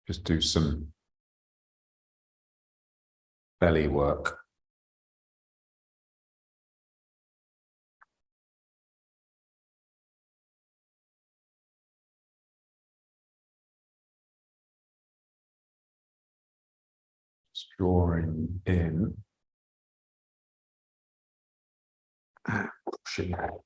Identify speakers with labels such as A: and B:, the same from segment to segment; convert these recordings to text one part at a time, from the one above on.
A: Just do some belly work. Just drawing in and pushing out.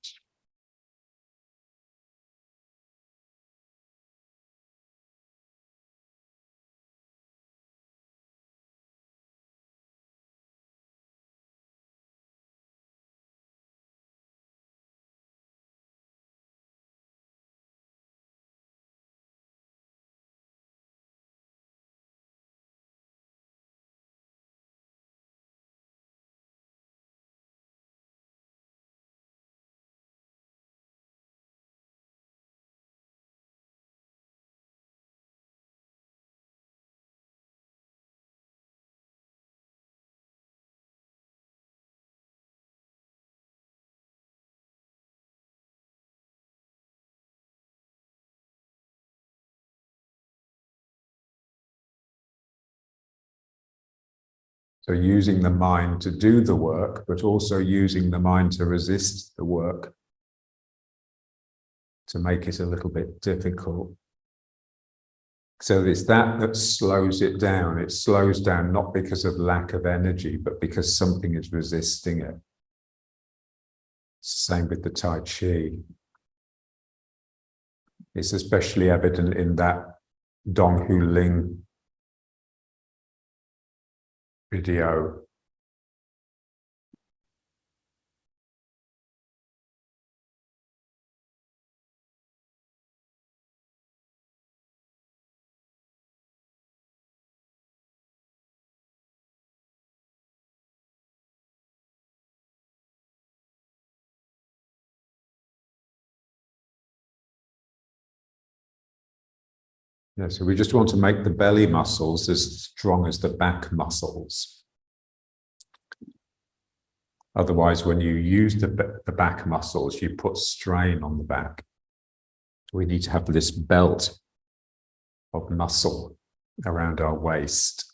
A: So using the mind to do the work, but also using the mind to resist the work, to make it a little bit difficult. So it's that slows it down. It slows down not because of lack of energy, but because something is resisting it. Same with the Tai Chi. It's especially evident in that Dong Hu Ling video. Yeah, so we just want to make the belly muscles as strong as the back muscles. Otherwise, when you use the back muscles, you put strain on the back. We need to have this belt of muscle around our waist.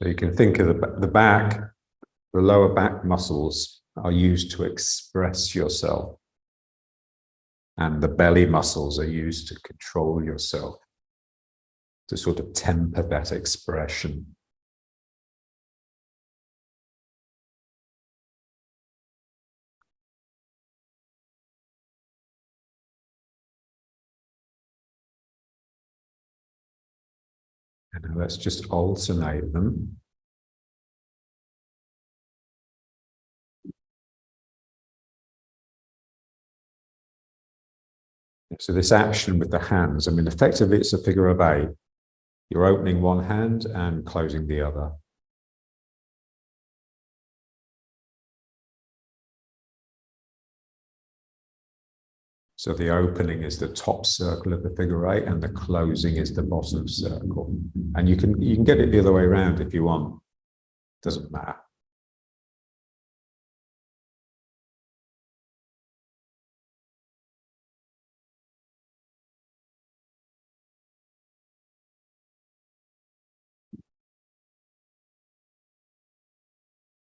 A: So you can think of the back, the lower back muscles are used to express yourself, and the belly muscles are used to control yourself, to sort of temper that expression. And let's just alternate them. So this action with the hands, I mean, effectively it's a figure of 8. You're opening one hand and closing the other. So the opening is the top circle of the figure 8 and the closing is the bottom circle. And you can get it the other way around if you want. Doesn't matter.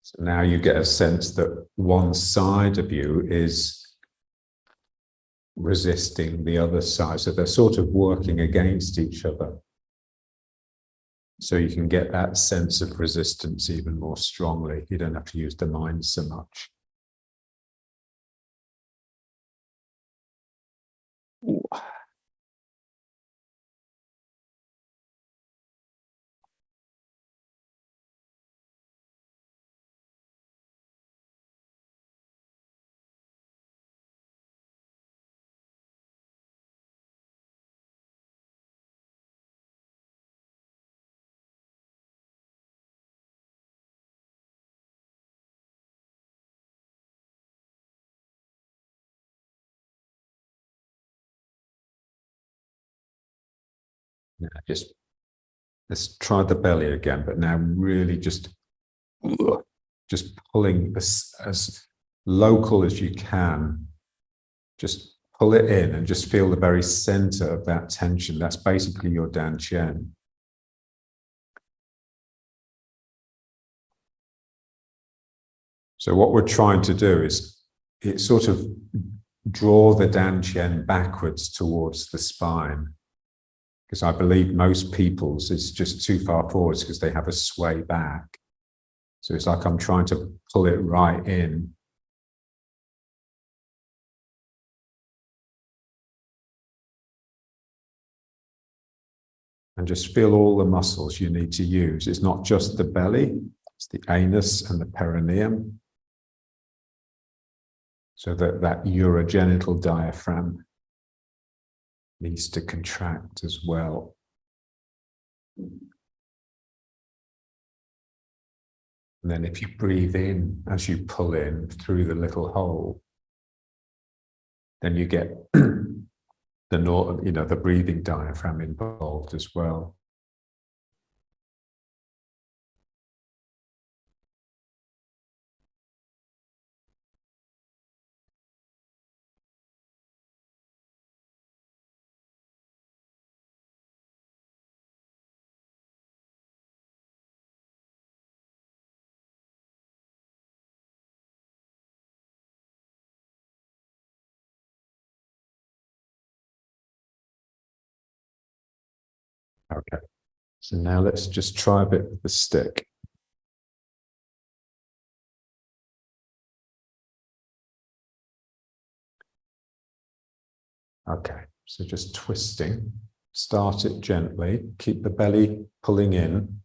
A: So now you get a sense that one side of you is resisting the other side. So they're sort of working against each other. So you can get that sense of resistance even more strongly. You don't have to use the mind so much. Ooh. Now just let's try the belly again, but now really just pulling as local as you can. Just pull it in and just feel the very center of that tension. That's basically your dantian. So what we're trying to do is sort of draw the dantian backwards towards the spine. Because I believe most people's is just too far forwards because they have a sway back. So it's like I'm trying to pull it right in. And just feel all the muscles you need to use. It's not just the belly, it's the anus and the perineum. So that urogenital diaphragm needs to contract as well. And then if you breathe in as you pull in through the little hole, then you get the breathing diaphragm involved as well. Okay, so now let's just try a bit with the stick. Okay, so just twisting, start it gently, keep the belly pulling in.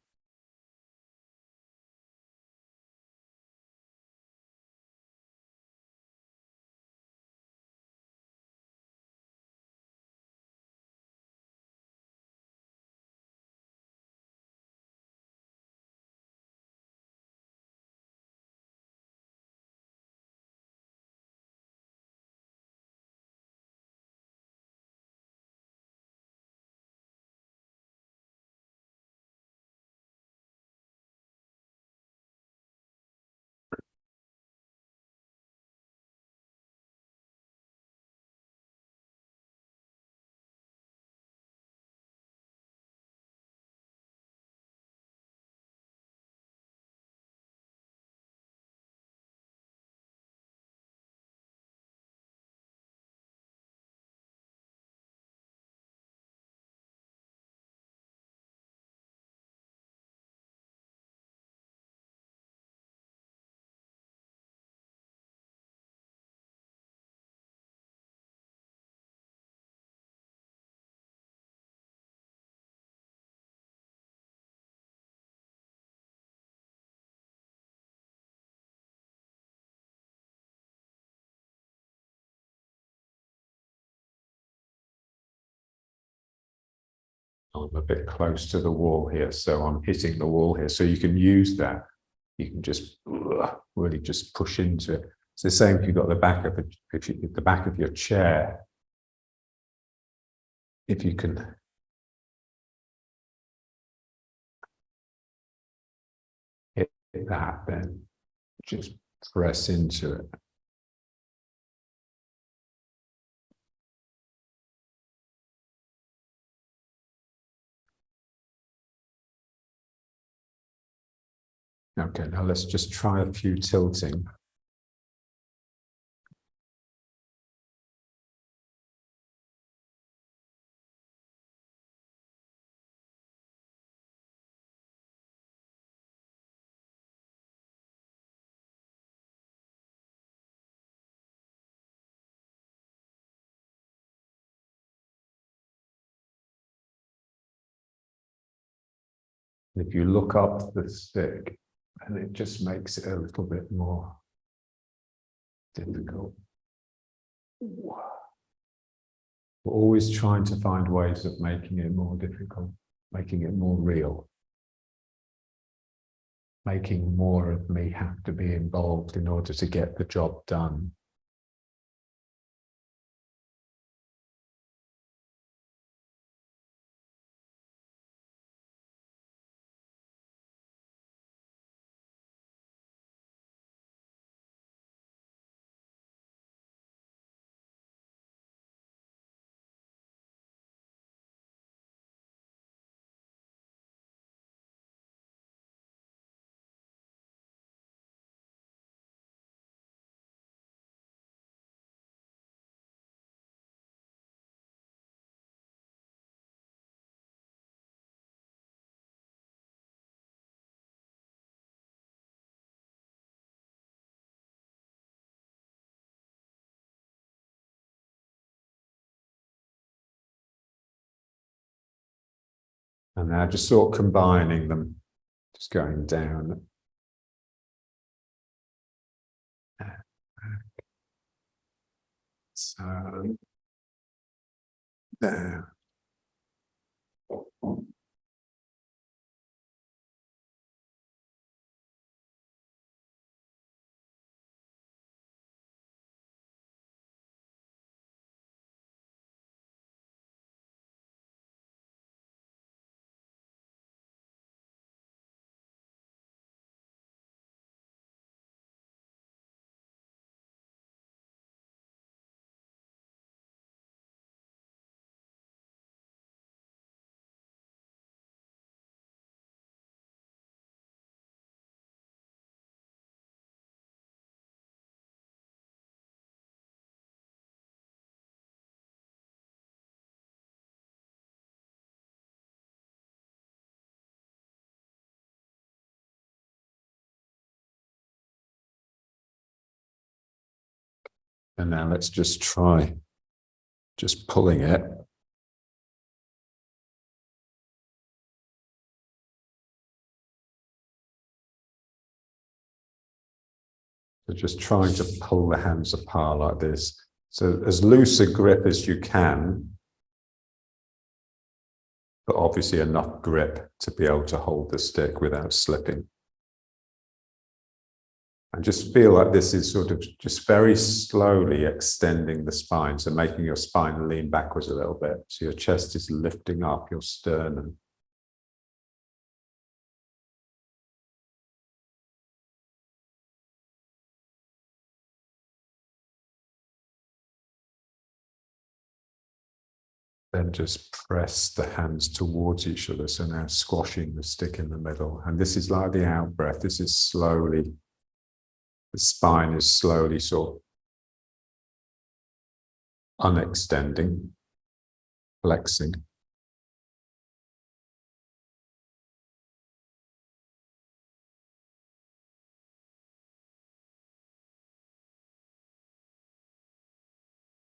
A: I'm a bit close to the wall here, so I'm hitting the wall here. So you can use that. You can just really just push into it. It's the same if you've got the back of the back of your chair. If you can hit that, then just press into it. Okay, now let's just try a few tilting. If you look up the stick, and it just makes it a little bit more difficult. We're always trying to find ways of making it more difficult, making it more real, making more of me have to be involved in order to get the job done. And now just sort of combining them, just going down. So, there. And now let's just try just pulling it. So just trying to pull the hands apart like this. So as loose a grip as you can, but obviously enough grip to be able to hold the stick without slipping. And just feel like this is sort of just very slowly extending the spine, so making your spine lean backwards a little bit. So your chest is lifting up, your sternum. Then just press the hands towards each other. So now squashing the stick in the middle. And this is like the out breath. This is slowly, the spine is slowly sort of unextending, flexing.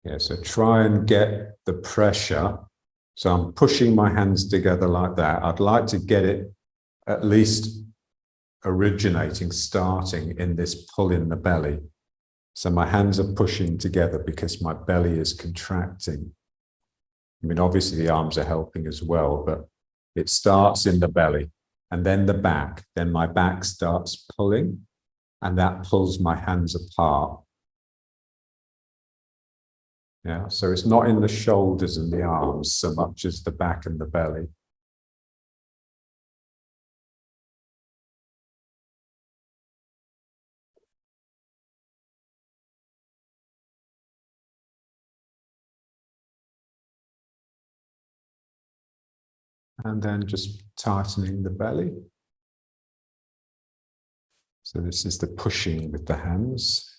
A: Yeah, so try and get the pressure. So I'm pushing my hands together like that. I'd like to get it at least originating, starting in this pull in the belly. So my hands are pushing together because my belly is contracting. I mean, obviously the arms are helping as well, but it starts in the belly and then the back. Then my back starts pulling and that pulls my hands apart. Yeah, so it's not in the shoulders and the arms so much as the back and the belly. And then just tightening the belly. So this is the pushing with the hands.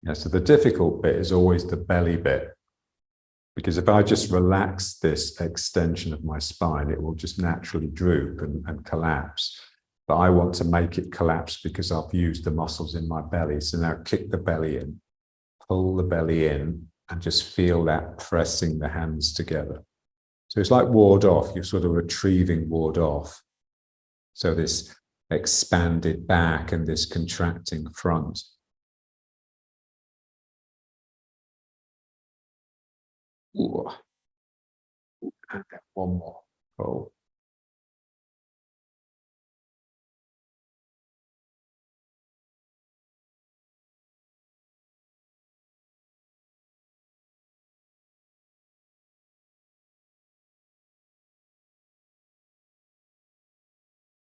A: Yeah, so the difficult bit is always the belly bit, because if I just relax this extension of my spine, it will just naturally droop and collapse. But I want to make it collapse because I've used the muscles in my belly. So now kick the belly in, pull the belly in, and just feel that pressing the hands together. So it's like ward off, you're sort of retrieving ward off. So this expanded back and this contracting front. Ooh. And then one more. Oh.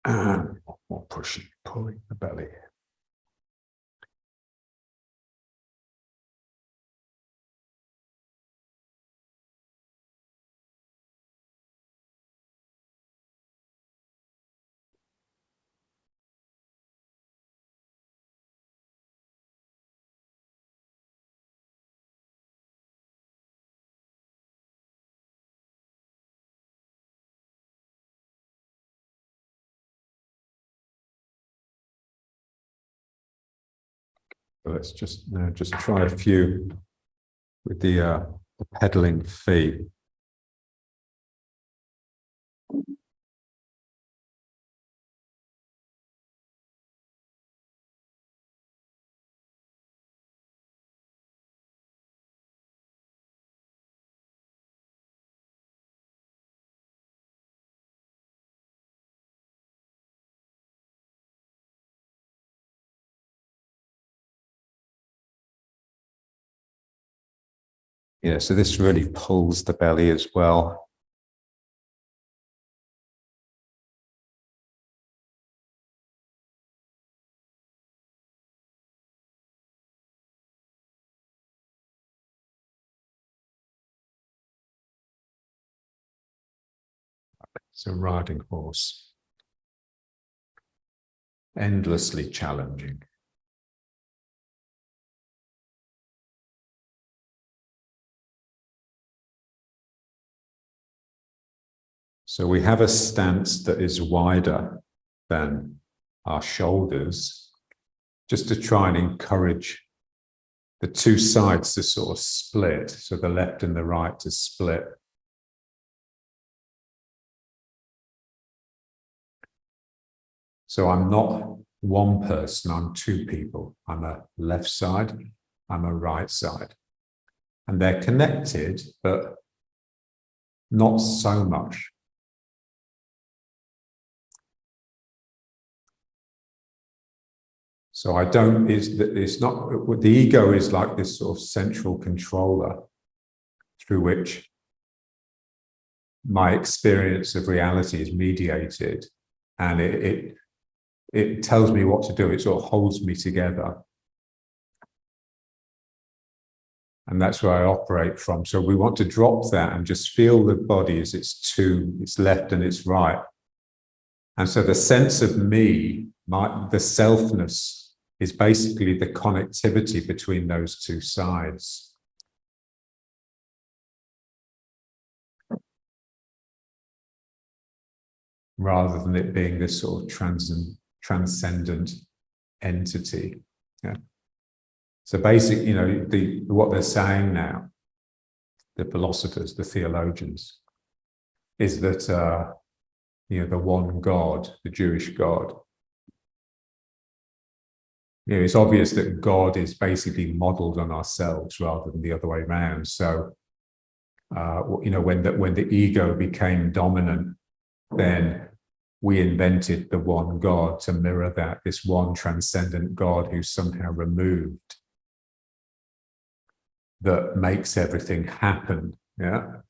A: And more pushing, pulling the belly. So let's just try a few with the pedaling feet. Yeah, so this really pulls the belly as well. It's a riding horse. Endlessly challenging. So we have a stance that is wider than our shoulders, just to try and encourage the two sides to sort of split, so the left and the right to split. So I'm not one person, I'm two people. I'm a left side, I'm a right side. And they're connected, but not so much. So it's not, the ego is like this sort of central controller through which my experience of reality is mediated, and it tells me what to do. It sort of holds me together. And that's where I operate from. So we want to drop that and just feel the body as it's left and it's right. And so the sense of me, the selfness, is basically the connectivity between those two sides. Rather than it being this sort of transcendent entity. Yeah. So basically, what they're saying now, the philosophers, the theologians, is that the one God, the Jewish God. It's obvious that God is basically modeled on ourselves rather than the other way around. So, when the ego became dominant, then we invented the one God to mirror that, this one transcendent God who's somehow removed, that makes everything happen. Yeah.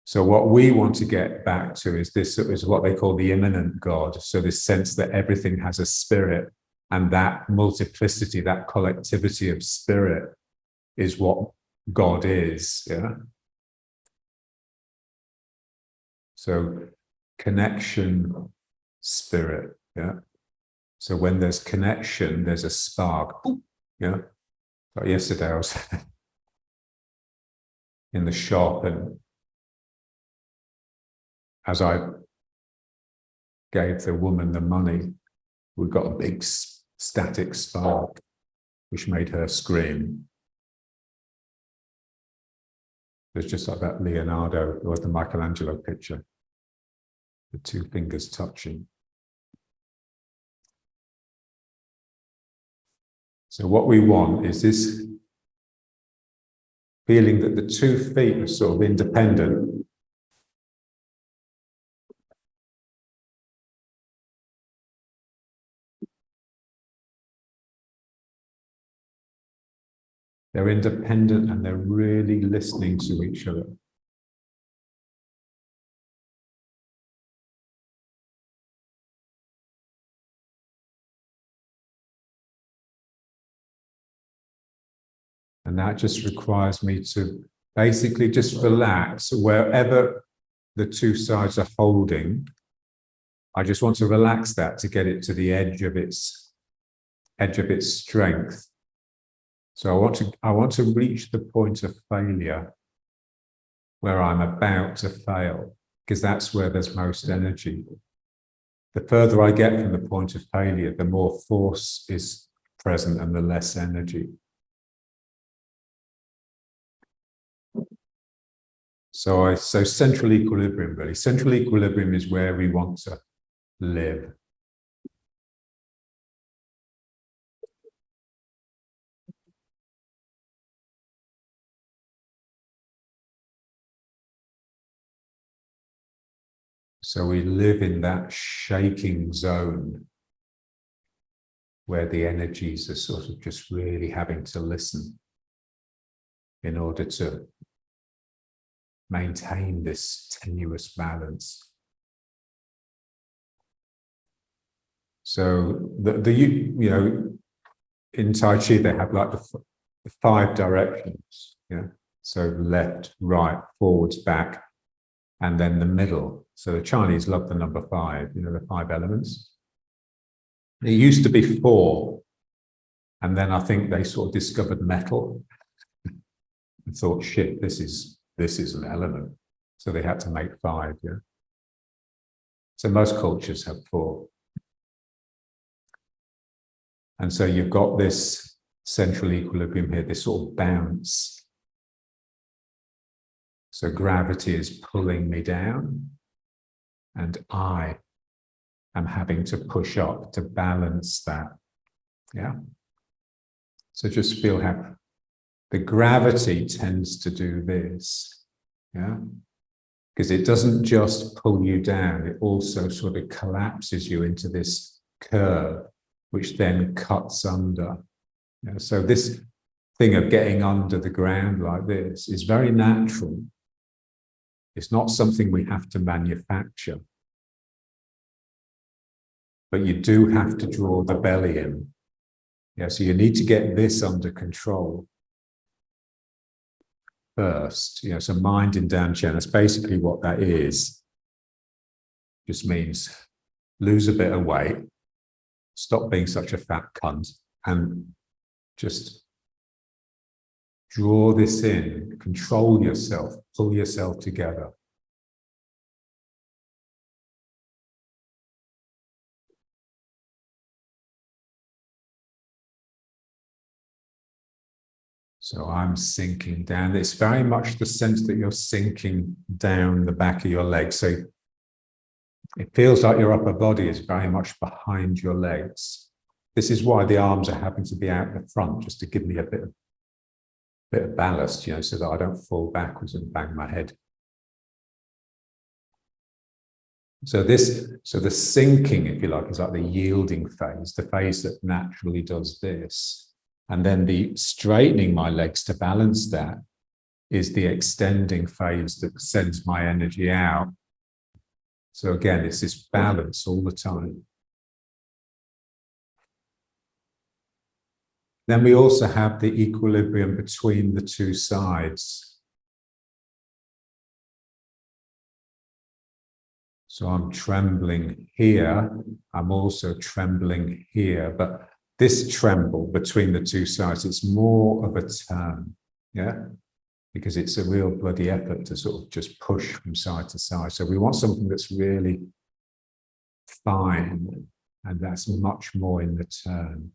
A: So what we want to get back to is what they call the immanent God. So this sense that everything has a spirit, and that multiplicity, that collectivity of spirit is what God is. Yeah. So connection, spirit. Yeah. So when there's connection, there's a spark. Yeah. Like yesterday I was in the shop, and as I gave the woman the money, we got a big static spark, which made her scream. It's just like that Leonardo or the Michelangelo picture, the two fingers touching. So what we want is this feeling that the 2 feet are sort of independent. They're independent and they're really listening to each other. And that just requires me to basically just relax wherever the two sides are holding. I just want to relax that to get it to the edge of its strength. So I want to reach the point of failure where I'm about to fail, because that's where there's most energy. The further I get from the point of failure, the more force is present and the less energy. So central equilibrium, really. Central equilibrium is where we want to live. So we live in that shaking zone where the energies are sort of just really having to listen in order to maintain this tenuous balance. So you know, in Tai Chi they have like the 5 directions, yeah. So left, right, forwards, back, and then the middle. So the Chinese love the number 5, you know, the 5 elements. It used to be 4, and then I think they sort of discovered metal and thought, shit, this is an element. So they had to make 5, yeah. So most cultures have 4. And so you've got this central equilibrium here, this sort of bounce. So gravity is pulling me down, and I am having to push up to balance that. Yeah. So just feel how the gravity tends to do this. Yeah. Because it doesn't just pull you down, it also sort of collapses you into this curve, which then cuts under. Yeah, so this thing of getting under the ground like this is very natural. It's not something we have to manufacture. But you do have to draw the belly in. Yeah, so you need to get this under control first. You know, so mind in Danchen, that's basically what that is. Just means lose a bit of weight, stop being such a fat cunt, and just draw this in, control yourself, pull yourself together. So I'm sinking down. It's very much the sense that you're sinking down the back of your legs. So it feels like your upper body is very much behind your legs. This is why the arms are having to be out the front, just to give me a bit of ballast, you know, so that I don't fall backwards and bang my head. So the sinking, if you like, is like the yielding phase, the phase that naturally does this. And then the straightening my legs to balance that is the extending phase that sends my energy out. So again, it's this balance all the time. Then we also have the equilibrium between the two sides. So I'm trembling here. I'm also trembling here. But this tremble between the two sides, it's more of a turn, yeah? Because it's a real bloody effort to sort of just push from side to side. So we want something that's really fine, and that's much more in the turn.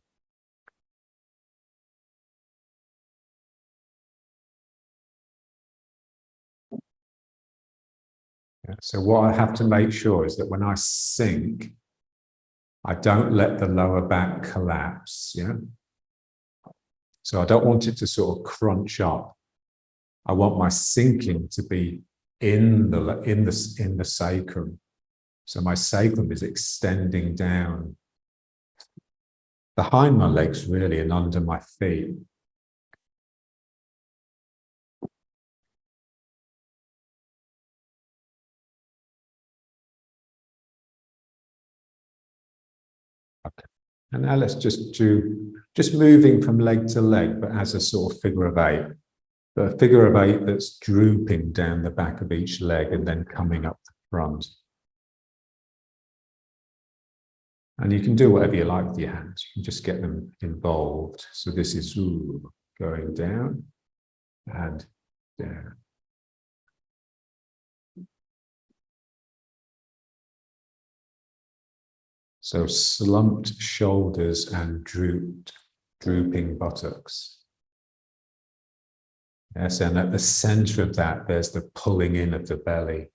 A: Yeah. So what I have to make sure is that when I sink, I don't let the lower back collapse, yeah? So I don't want it to sort of crunch up. I want my sinking to be in the sacrum. So my sacrum is extending down behind my legs, really, and under my feet. Okay. And now let's just do just moving from leg to leg, but as a sort of figure of eight. But a figure of eight that's drooping down the back of each leg and then coming up the front. And you can do whatever you like with your hands. You can just get them involved. So this is going down and down. So slumped shoulders and drooping buttocks. Yes, and at the center of that, there's the pulling in of the belly.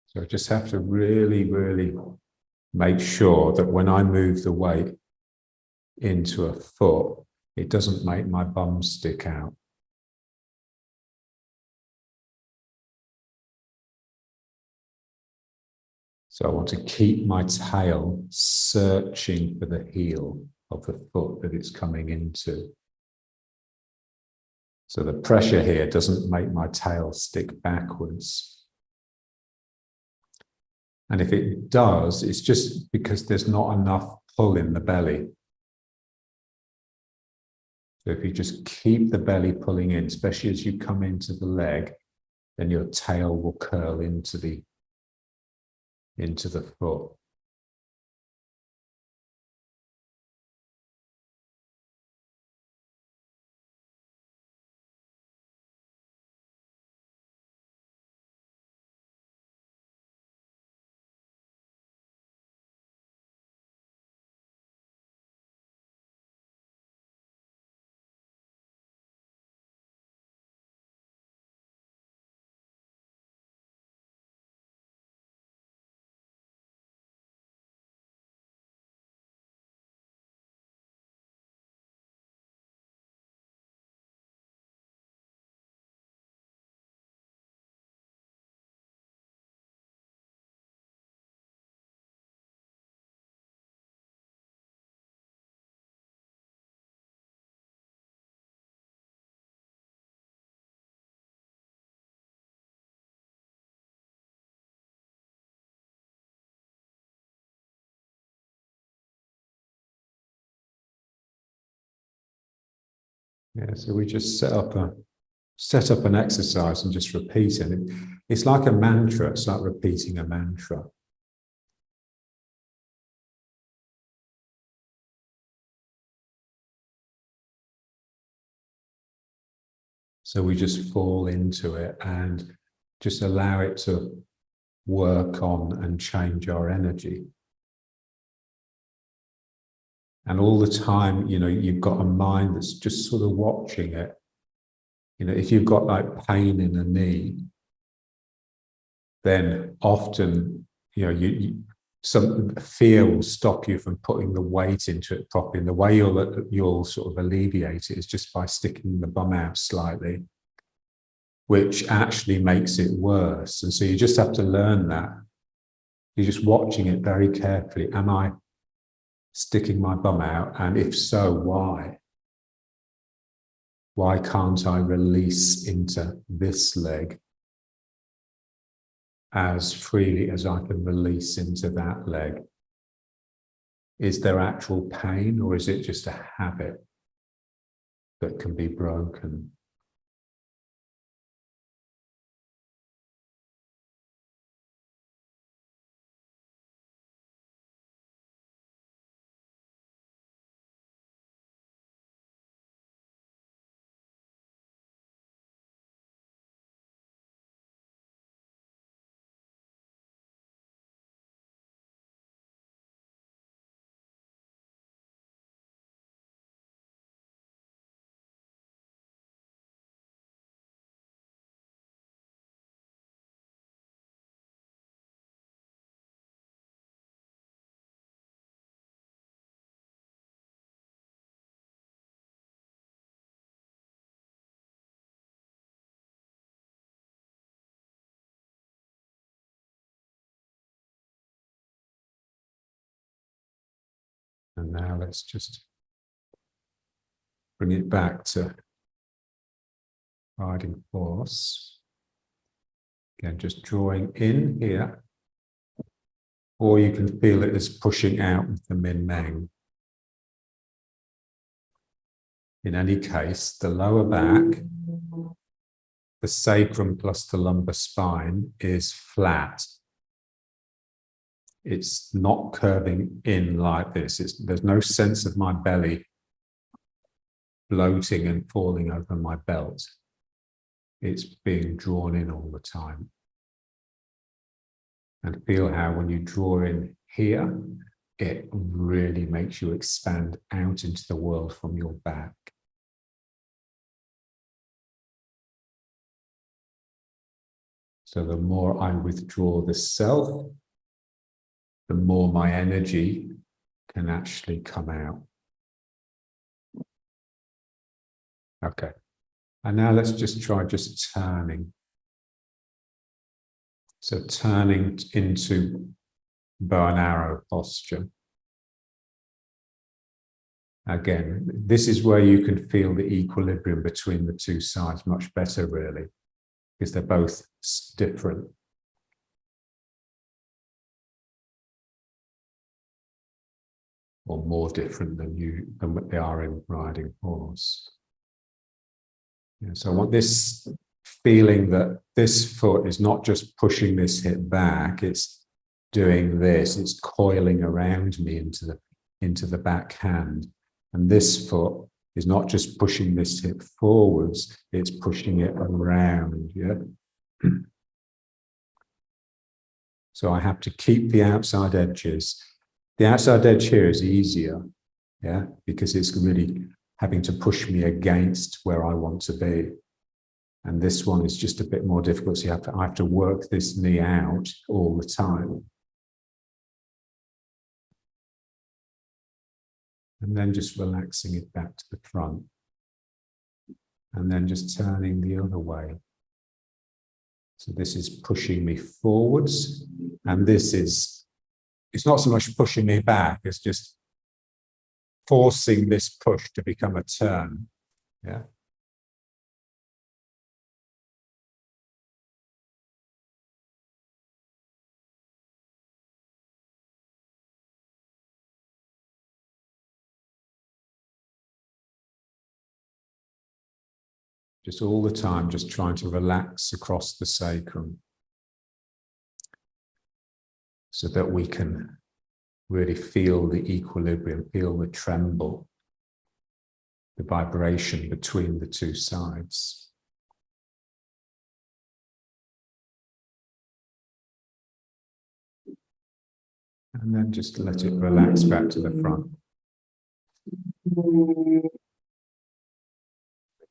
A: So I just have to really, really make sure that when I move the weight into a foot, it doesn't make my bum stick out. So I want to keep my tail searching for the heel of the foot that it's coming into. So the pressure here doesn't make my tail stick backwards. And if it does, it's just because there's not enough pull in the belly. So if you just keep the belly pulling in, especially as you come into the leg, then your tail will curl into the foot. Yeah, so we just set up an exercise and just repeat it. It's like a mantra. It's like repeating a mantra. So we just fall into it and just allow it to work on and change our energy. And all the time, you've got a mind that's just sort of watching it. If you've got like pain in a knee, then often, some fear will stop you from putting the weight into it properly. And the way you'll sort of alleviate it is just by sticking the bum out slightly, which actually makes it worse. And so you just have to learn that. You're just watching it very carefully. Am I sticking my bum out? And if so, why? Why can't I release into this leg as freely as I can release into that leg? Is there actual pain, or is it just a habit that can be broken? now let's just bring it back to riding horse. Again, just drawing in here. Or you can feel it as pushing out with the Min Meng. In any case, the lower back, the sacrum plus the lumbar spine is flat. It's not curving in like this. There's no sense of my belly bloating and falling over my belt. It's being drawn in all the time. And feel how when you draw in here, it really makes you expand out into the world from your back. So the more I withdraw the self, the more my energy can actually come out. Okay. And now let's just try just turning. So turning into bow and arrow posture. Again, this is where you can feel the equilibrium between the two sides much better, really, because they're both different. Or more different than what they are in riding horse. Yeah, so I want this feeling that this foot is not just pushing this hip back, it's doing this, it's coiling around me into the back hand. And this foot is not just pushing this hip forwards, it's pushing it around, yeah? So I have to keep the outside edges. The outside edge here is easier, yeah, because it's really having to push me against where I want to be. And this one is just a bit more difficult. So I have to work this knee out all the time. And then just relaxing it back to the front. And then just turning the other way. So this is pushing me forwards. And this is, it's not so much pushing me back, it's just forcing this push to become a turn. Yeah. Just all the time, just trying to relax across the sacrum so that we can really feel the equilibrium, feel the tremble, the vibration between the two sides. And then just let it relax back to the front.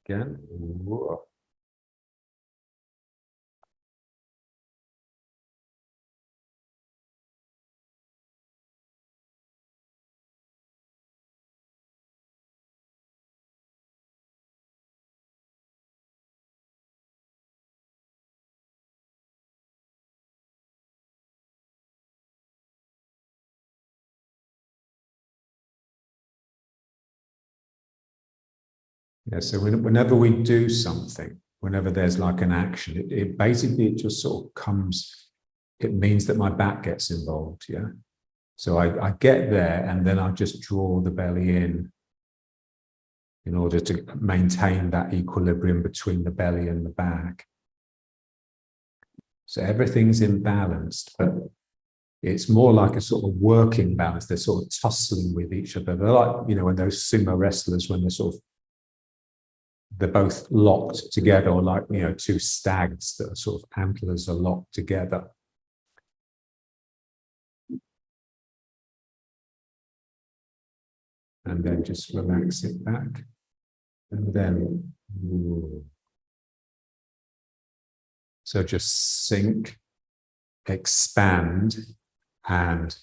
A: Again. Whoa. Yeah, so whenever we do something, whenever there's like an action, it basically just sort of comes, it means that my back gets involved, yeah? So I get there and then I just draw the belly in order to maintain that equilibrium between the belly and the back. So everything's imbalanced, but it's more like a sort of working balance. They're sort of tussling with each other. They're like, you know, when those sumo wrestlers, when they're both locked together, or like, you know, two stags that are sort of antlers are locked together. And then just relax it back. And then, so just sink, expand, and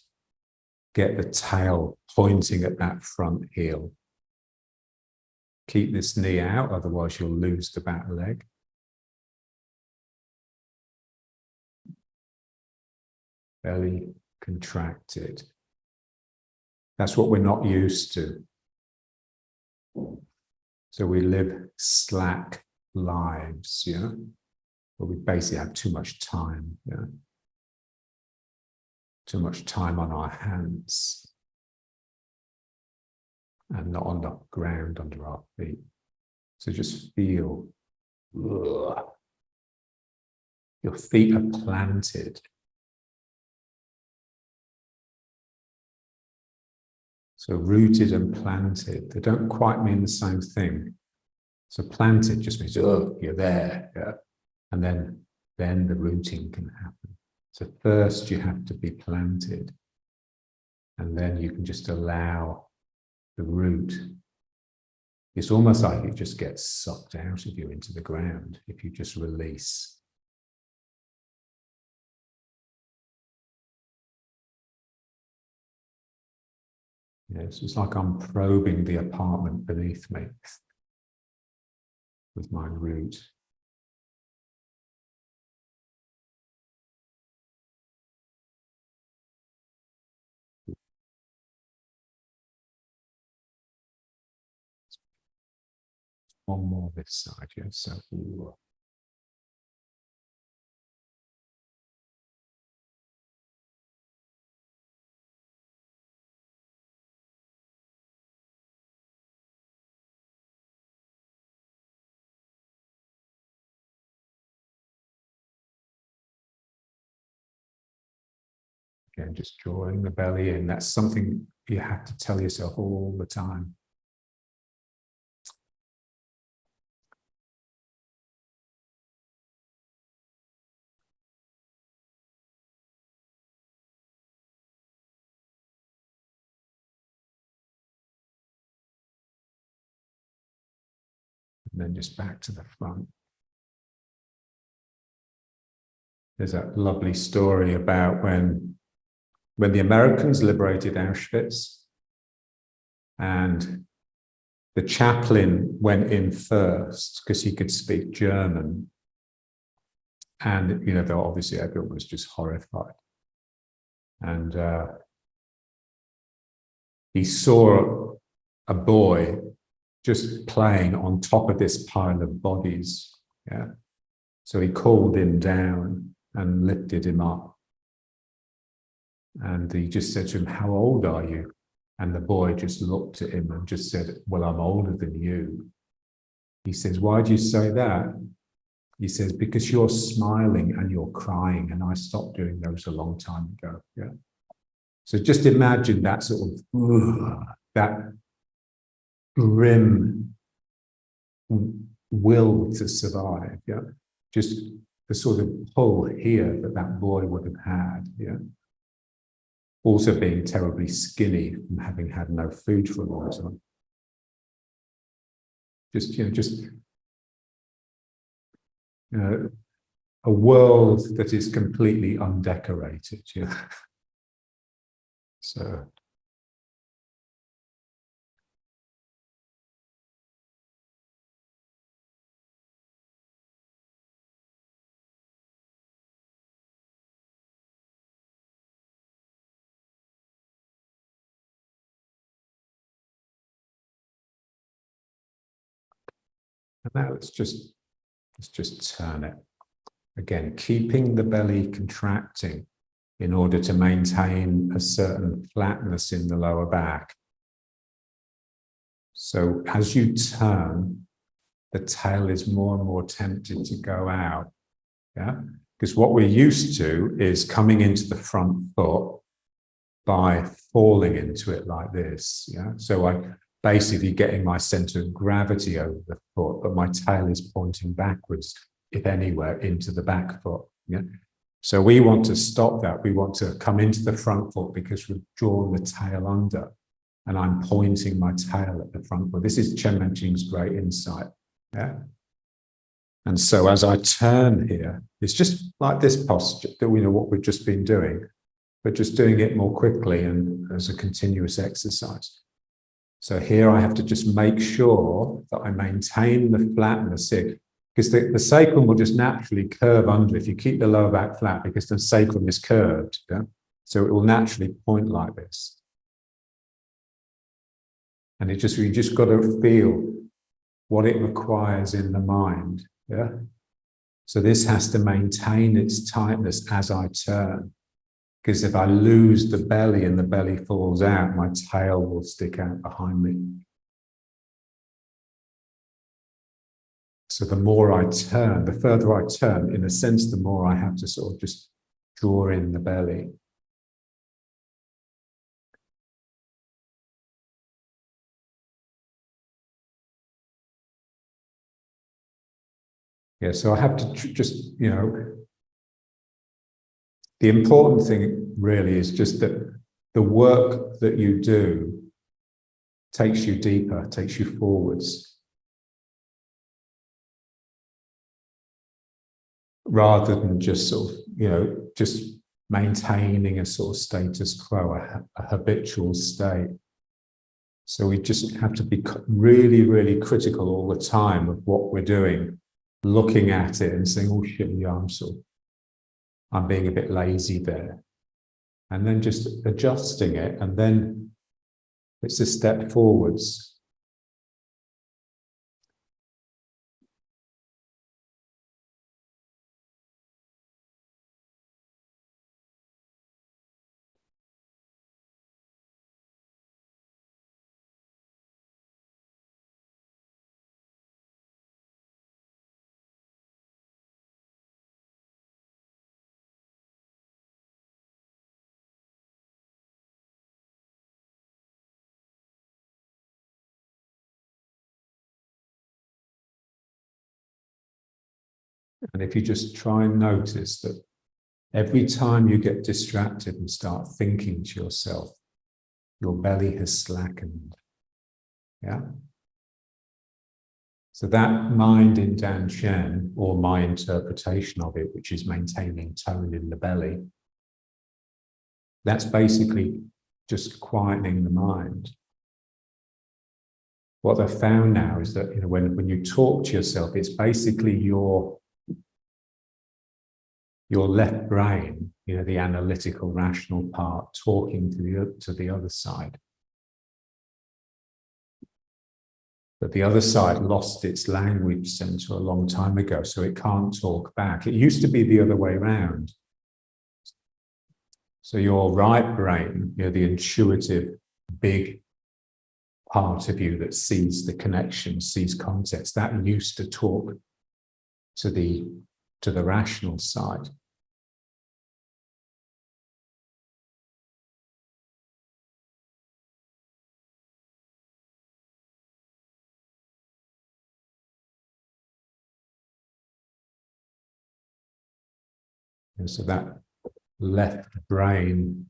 A: get the tail pointing at that front heel. Keep this knee out, otherwise you'll lose the back leg. Belly contracted. That's what we're not used to. So we live slack lives, but we basically have too much time, too much time on our hands and not on the ground under our feet. So just feel, ugh, your feet are planted. So rooted and planted, they don't quite mean the same thing. So planted just means, oh, you're there, and then the rooting can happen. So first you have to be planted, and then you can just allow the root. It's almost like it just gets sucked out of you into the ground if you just release. Yes, it's like I'm probing the apartment beneath me with my root. One more this side, yes. So, ooh. Again, just drawing the belly in. That's something you have to tell yourself all the time. And then just back to the front. There's that lovely story about when the Americans liberated Auschwitz, and the chaplain went in first because he could speak German. And, obviously everyone was just horrified. And he saw a boy just playing on top of this pile of bodies. Yeah. So he called him down and lifted him up. And he just said to him, "How old are you?" And the boy just looked at him and just said, "Well, I'm older than you." He says, "Why do you say that?" He says, "Because you're smiling and you're crying, and I stopped doing those a long time ago." Yeah. So just imagine that sort of, that grim will to survive. Yeah. Just the sort of pull here that boy would have had. Yeah. Also being terribly skinny from having had no food for a long time. Just a world that is completely undecorated. Yeah. So. And now let's just turn it. Again, keeping the belly contracting in order to maintain a certain flatness in the lower back. So as you turn, the tail is more and more tempted to go out. Yeah, because what we're used to is coming into the front foot by falling into it like this. Yeah, so I'm basically getting my center of gravity over the foot, but my tail is pointing backwards, if anywhere, into the back foot. Yeah. So we want to stop that. We want to come into the front foot because we've drawn the tail under, and I'm pointing my tail at the front foot. This is Chen Manqing's great insight. Yeah. And so as I turn here, it's just like this posture that we know what we've just been doing, but just doing it more quickly and as a continuous exercise. So here I have to just make sure that I maintain the flatness here, because the sacrum will just naturally curve under if you keep the lower back flat, because the sacrum is curved. Yeah? So it will naturally point like this. And you just got to feel what it requires in the mind. Yeah. So this has to maintain its tightness as I turn. Because if I lose the belly and the belly falls out, my tail will stick out behind me. So the more I turn, the further I turn, in a sense, the more I have to sort of just draw in the belly. Yeah, so I have to just, the important thing really is just that the work that you do takes you deeper, takes you forwards, rather than just sort of, just maintaining a sort of status quo, a habitual state. So we just have to be really, really critical all the time of what we're doing, looking at it and saying, oh shit, yeah, I'm being a bit lazy there. And then just adjusting it, and then it's a step forwards. And if you just try and notice that every time you get distracted and start thinking to yourself, your belly has slackened. Yeah. So that mind in Dan Shen, or my interpretation of it, which is maintaining tone in the belly, that's basically just quietening the mind. What they've found now is that when you talk to yourself, it's basically your left brain, the analytical, rational part, talking to the other side. But the other side lost its language center a long time ago, so it can't talk back. It used to be the other way around. So your right brain, the intuitive, big part of you that sees the connection, sees context, that used to talk to the rational side. And so that left brain,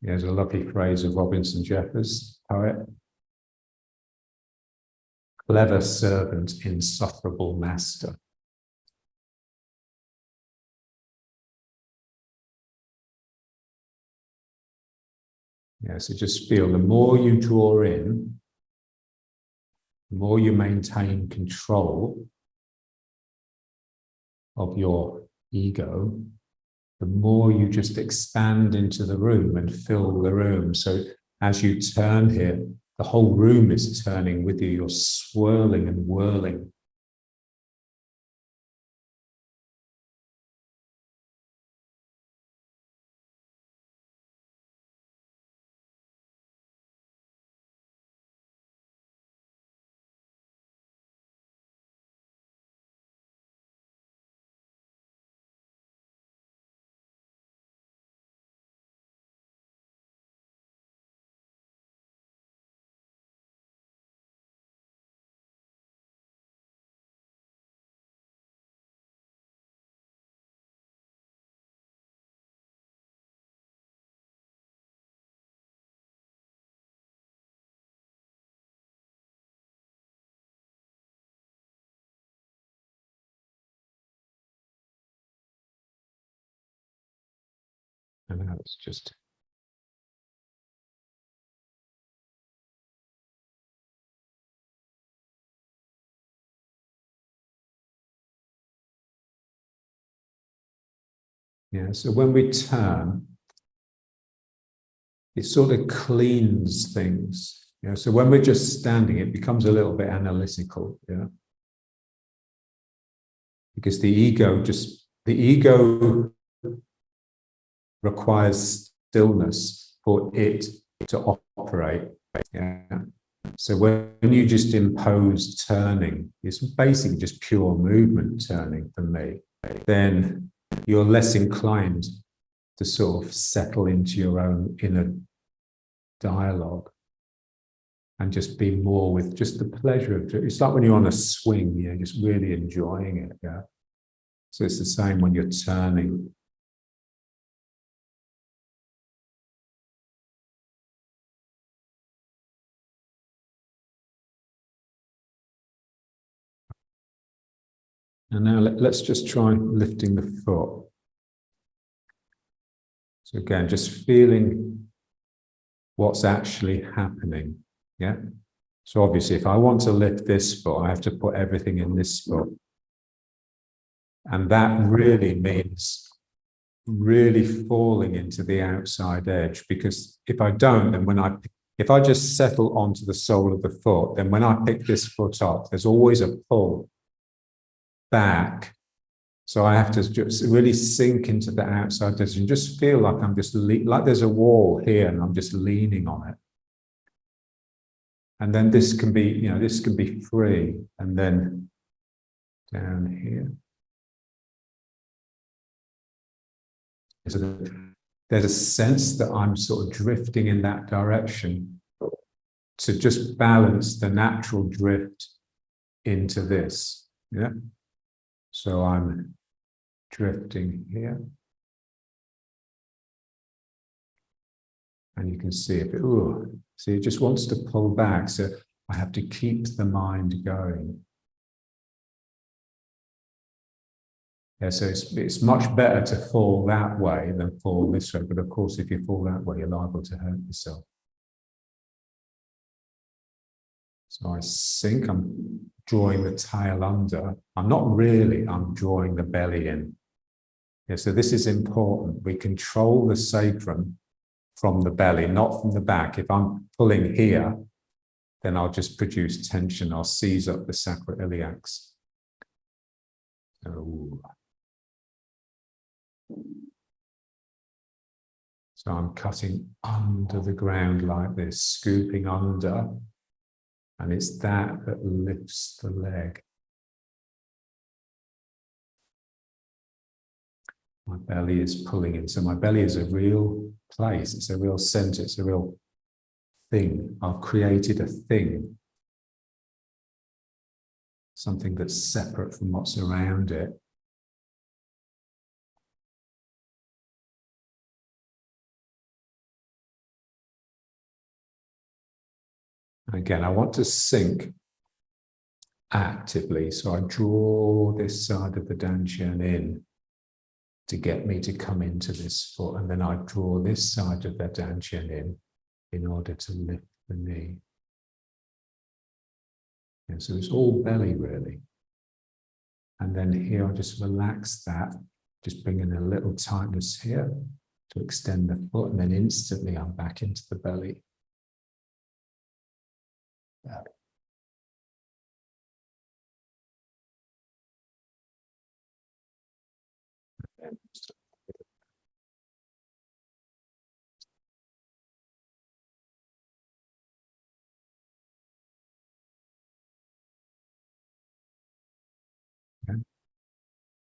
A: there's a lovely phrase of Robinson Jeffers, poet: clever servant, insufferable master. Yeah, so just feel the more you draw in, the more you maintain control of your ego, the more you just expand into the room and fill the room. So as you turn here, the whole room is turning with you. You're swirling and whirling. And now it's just so when we turn, it sort of cleans things. You know, so when we're just standing, it becomes a little bit analytical, yeah. Because the ego requires stillness for it to operate. Yeah. So when you just impose turning, it's basically just pure movement turning for me, then you're less inclined to sort of settle into your own inner dialogue and just be more with just the pleasure of it. It's like when you're on a swing, you know, just really enjoying it. Yeah. So it's the same when you're turning. And now let's just try lifting the foot. So again, just feeling what's actually happening. Yeah. So obviously, if I want to lift this foot, I have to put everything in this foot. And that really means really falling into the outside edge, because if I don't, then if I just settle onto the sole of the foot, then when I pick this foot up, there's always a pull back. So I have to just really sink into the outside edge and just feel like I'm just like there's a wall here and I'm just leaning on it. And then this can be, you know, this can be free, and then down here. There's a sense that I'm sort of drifting in that direction to just balance the natural drift into this. Yeah. So I'm drifting here. And you can see if it just wants to pull back. So I have to keep the mind going. Yeah, so it's much better to fall that way than fall this way. But of course, if you fall that way, you're liable to hurt yourself. So I sink, I'm drawing the tail under. I'm not really, I'm drawing the belly in. Yeah, so this is important. We control the sacrum from the belly, not from the back. If I'm pulling here, then I'll just produce tension. I'll seize up the sacroiliacs. So I'm cutting under the ground like this, scooping under. And it's that lifts the leg. My belly is pulling in. So my belly is a real place. It's a real center. It's a real thing. I've created a thing. Something that's separate from what's around it. And again, I want to sink actively. So I draw this side of the dantian in to get me to come into this foot. And then I draw this side of the dantian in order to lift the knee. And so it's all belly really. And then here, I'll just relax that, just bring in a little tightness here to extend the foot. And then instantly I'm back into the belly. Okay.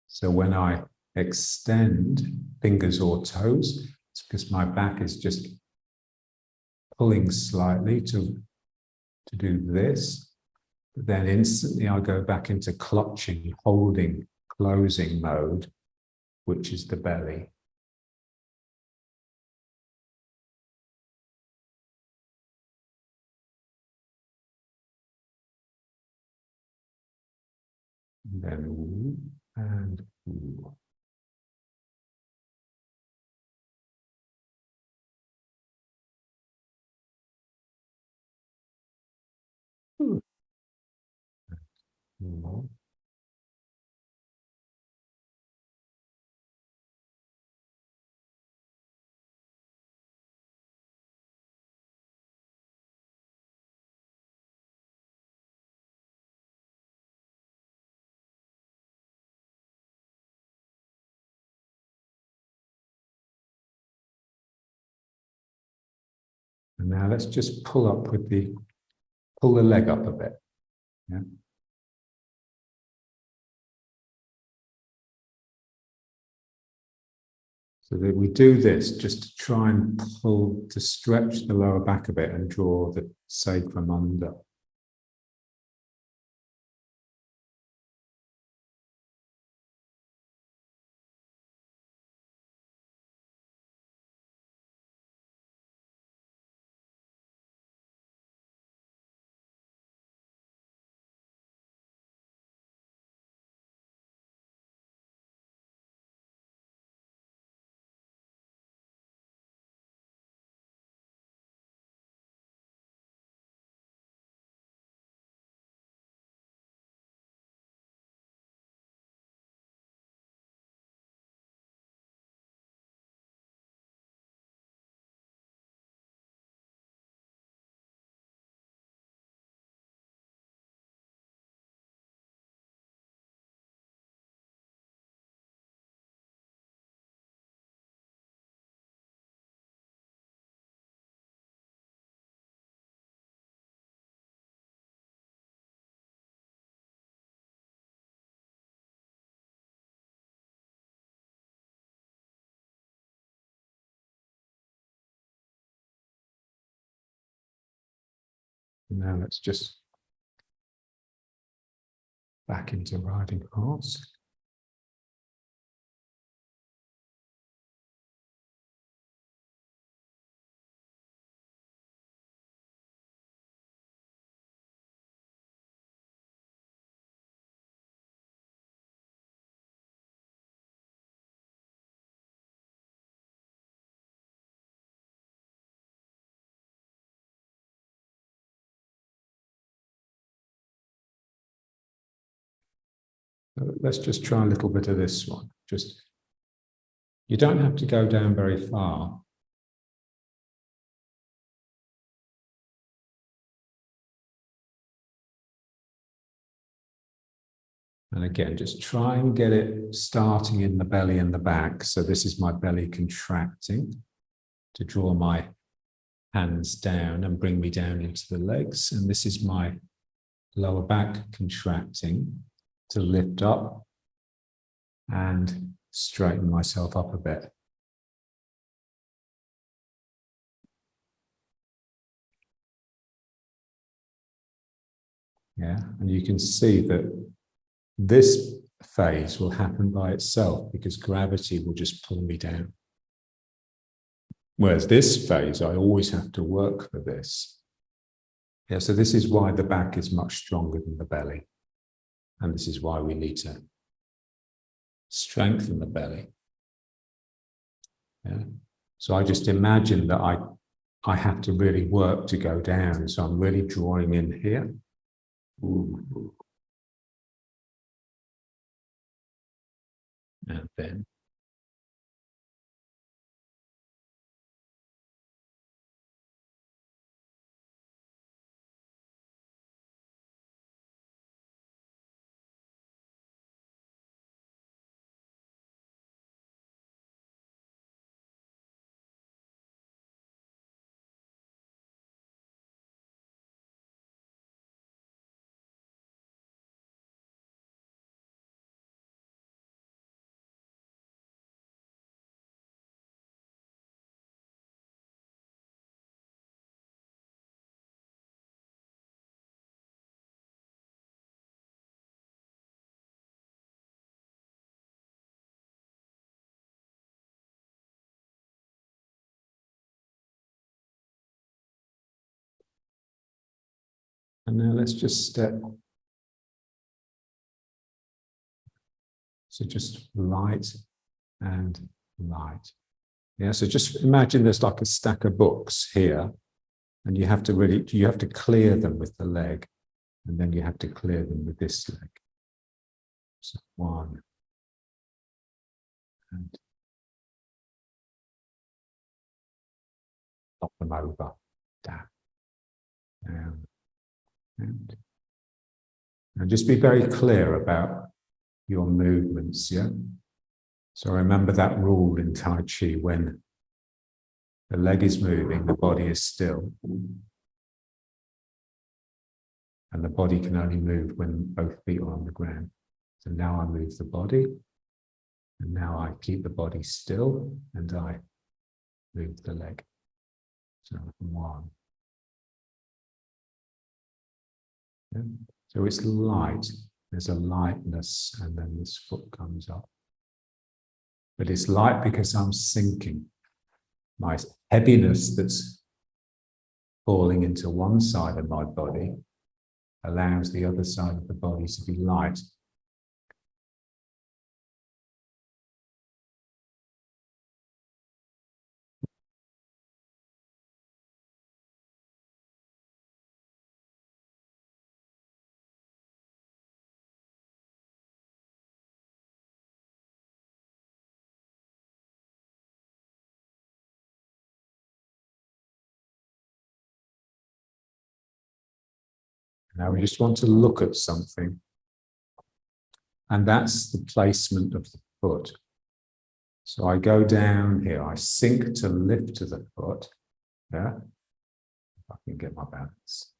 A: So when I extend fingers or toes, it's because my back is just pulling slightly to do this. But then instantly I go back into clutching, holding, closing mode, which is the belly. And then ooh, and ooh. Ooh. Ooh. And now let's just pull the leg up a bit. Yeah. So that we do this just to try and to stretch the lower back a bit and draw the sacrum under. Now let's just back into riding horse. Let's just try a little bit of this one. You don't have to go down very far. And again, just try and get it starting in the belly and the back. So this is my belly contracting to draw my hands down and bring me down into the legs. And this is my lower back contracting to lift up and straighten myself up a bit. Yeah, and you can see that this phase will happen by itself because gravity will just pull me down. Whereas this phase, I always have to work for this. Yeah, so this is why the back is much stronger than the belly. And this is why we need to strengthen the belly. Yeah. So I just imagine that I have to really work to go down. So I'm really drawing in here. Ooh. And then now let's just step. So just light and light. Yeah, so just imagine there's like a stack of books here, and you have to clear them with the leg, and then you have to clear them with this leg. So one, and knock them over, down, and just be very clear about your movements, yeah? So remember that rule in Tai Chi, when The leg is moving, the body is still. And the body can only move when both feet are on the ground. So now I move the body, and now I keep the body still, and I move the leg. So 1. Yeah. So it's light. There's a lightness, and then this foot comes up. But it's light because I'm sinking. My heaviness that's falling into one side of my body allows the other side of the body to be light. Now we just want to look at something, and that's the placement of the foot. So I go down here, I sink to lift to the foot, yeah, if I can get my balance.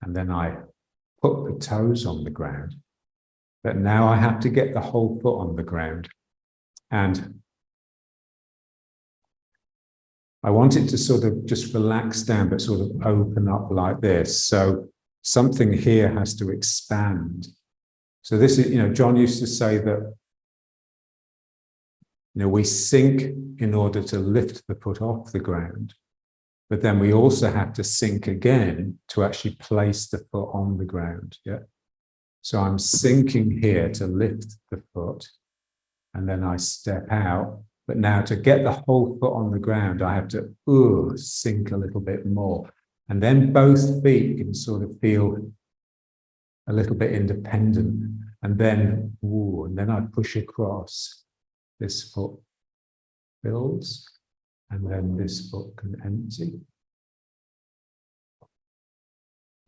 A: And then I put the toes on the ground, but now I have to get the whole foot on the ground. And I want it to sort of just relax down, but sort of open up like this. So something here has to expand. So this is, John used to say that, we sink in order to lift the foot off the ground, but then we also have to sink again to actually place the foot on the ground. Yeah. So I'm sinking here to lift the foot, and then I step out. But now to get the whole foot on the ground, I have to sink a little bit more. And then both feet can sort of feel a little bit independent. And then I push across. This foot fills, and then this foot can empty.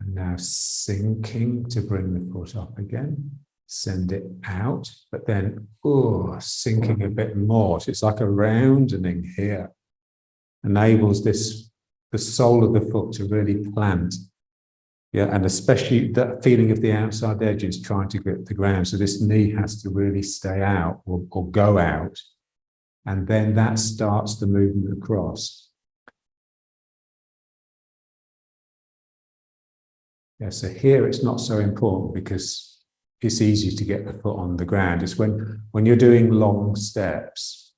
A: And now sinking to bring the foot up again. Send it out, but then sinking a bit more. So it's like a roundening here. Enables the sole of the foot to really plant. Yeah, and especially that feeling of the outside edges trying to grip the ground. So this knee has to really stay out or go out. And then that starts the movement across. Yeah, so here it's not so important because it's easy to get the foot on the ground. It's when you're doing long steps.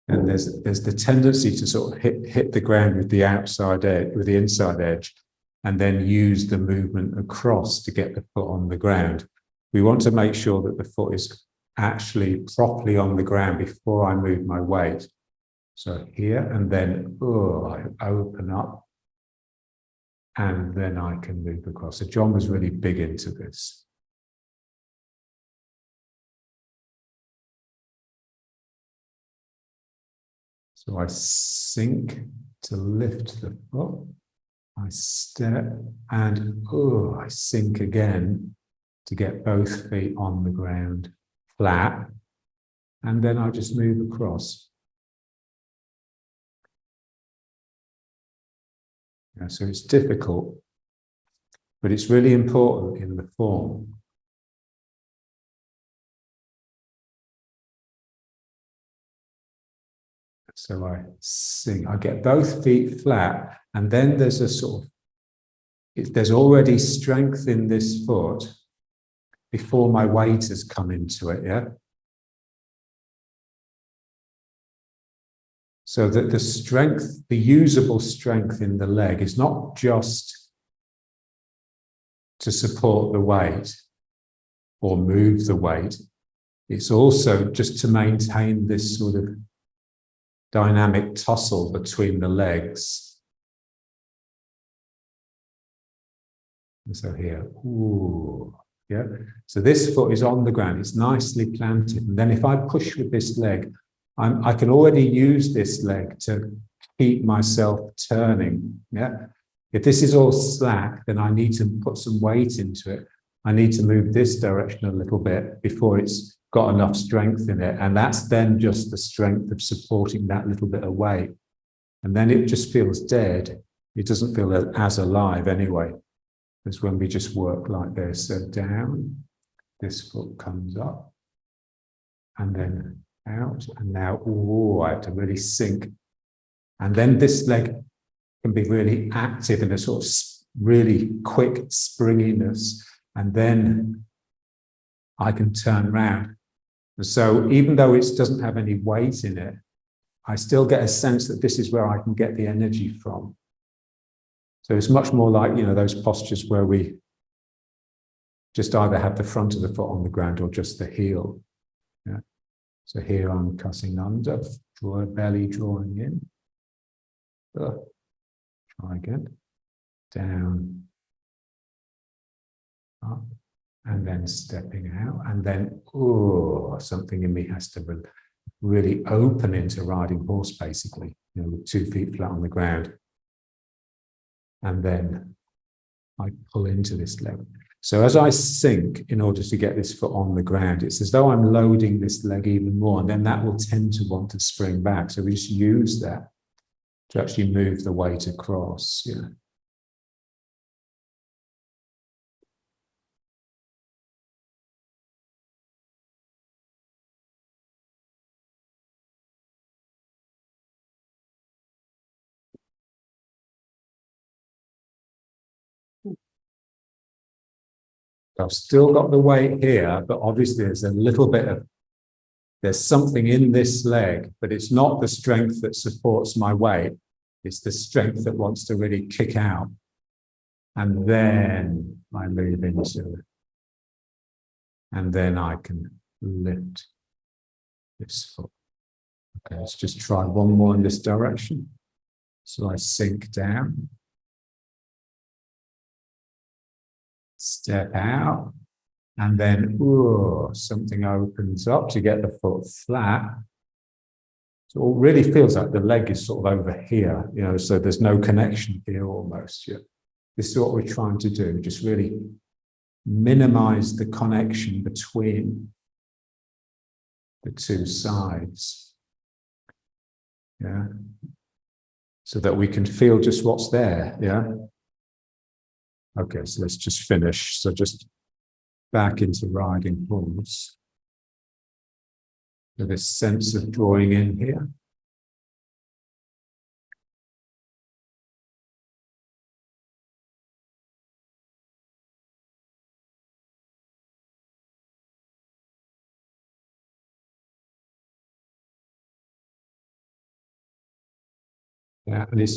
A: And there's the tendency to sort of hit the ground with the outside edge, with the inside edge, and then use the movement across to get the foot on the ground. We want to make sure that the foot is actually properly on the ground before I move my weight. So here, and then I open up, and then I can move across. So John was really big into this. So I sink to lift the foot. I step, and I sink again to get both feet on the ground flat. And then I just move across. Yeah, so it's difficult, but it's really important in the form. So I sink, I get both feet flat, and then there's a sort of, there's already strength in this foot before my weight has come into it, yeah? So that the strength, the usable strength in the leg is not just to support the weight or move the weight, it's also just to maintain this sort of dynamic tussle between the legs. And so here, yeah. So this foot is on the ground, it's nicely planted. And then if I push with this leg, I can already use this leg to keep myself turning, yeah. If this is all slack, then I need to put some weight into it. I need to move this direction a little bit before it's got enough strength in it. And that's then just the strength of supporting that little bit of weight. And then it just feels dead. It doesn't feel as alive anyway. As when we just work like this. So down, this foot comes up, and then out, and now, oh, I have to really sink. And then this leg can be really active in a sort of really quick springiness. And then I can turn around. So even though it doesn't have any weight in it, I still get a sense that this is where I can get the energy from. So it's much more like, you know, those postures where we just either have the front of the foot on the ground or just the heel. Yeah. So here I'm cutting under, draw a belly drawing in. Try again. Down, up, and then stepping out. And then, oh, something in me has to really open into riding horse, basically, you know, with 2 feet flat on the ground. And then I pull into this leg. So as I sink in order to get this foot on the ground, it's as though I'm loading this leg even more, and then that will tend to want to spring back. So we just use that to actually move the weight across. Yeah. I've still got the weight here, but obviously there's a little bit of, there's something in this leg, but it's not the strength that supports my weight. It's the strength that wants to really kick out. And then I move into it. And then I can lift this foot. Okay, let's just try one more in this direction. So I sink down. Step out, and then something opens up to get the foot flat. So it really feels like the leg is sort of over here, you know, so there's no connection here almost. Yeah. This is what we're trying to do, just really minimize the connection between the two sides. Yeah. So that we can feel just what's there. Yeah. Okay, so let's just finish. So just back into riding horse. So this sense of drawing in here. Yeah, and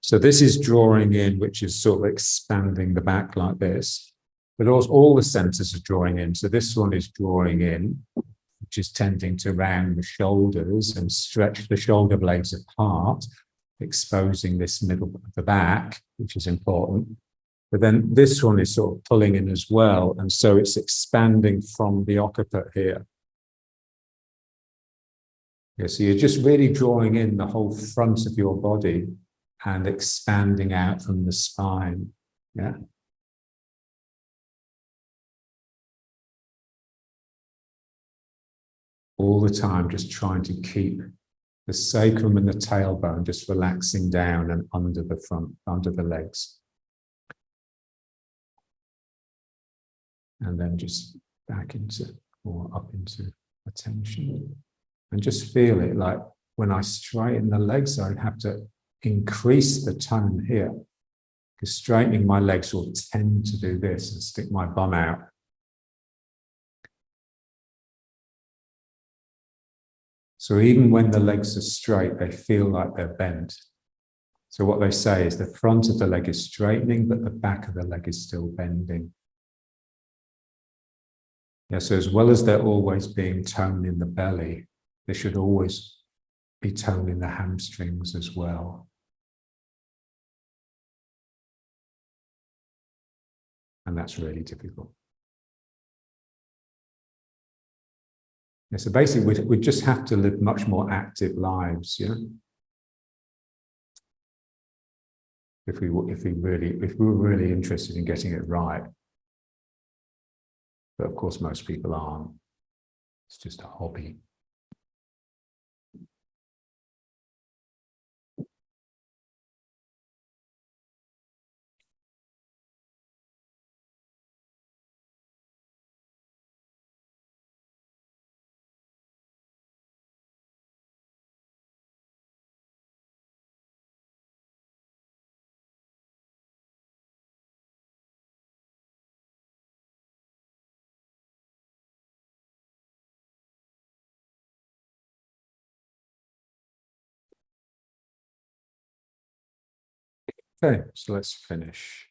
A: so this is drawing in, which is sort of expanding the back like this. But also all the centers are drawing in. So this one is drawing in, which is tending to round the shoulders and stretch the shoulder blades apart, exposing this middle of the back, which is important. But then this one is sort of pulling in as well. And so it's expanding from the occiput here. Yeah, so you're just really drawing in the whole front of your body and expanding out from the spine. Yeah. All the time, just trying to keep the sacrum and the tailbone just relaxing down and under the front, under the legs. And then just back into, or up into attention. And just feel it like when I straighten the legs, I'd have to increase the tone here. Because straightening my legs will tend to do this and stick my bum out. So even when the legs are straight, they feel like they're bent. So what they say is the front of the leg is straightening, but the back of the leg is still bending. Yeah, so as well as there always being tone in the belly, there should always be tone in the hamstrings as well. And that's really difficult. Yeah, so basically, we just have to live much more active lives, yeah. If we were really interested in getting it right, but of course most people aren't. It's just a hobby. Okay, so let's finish.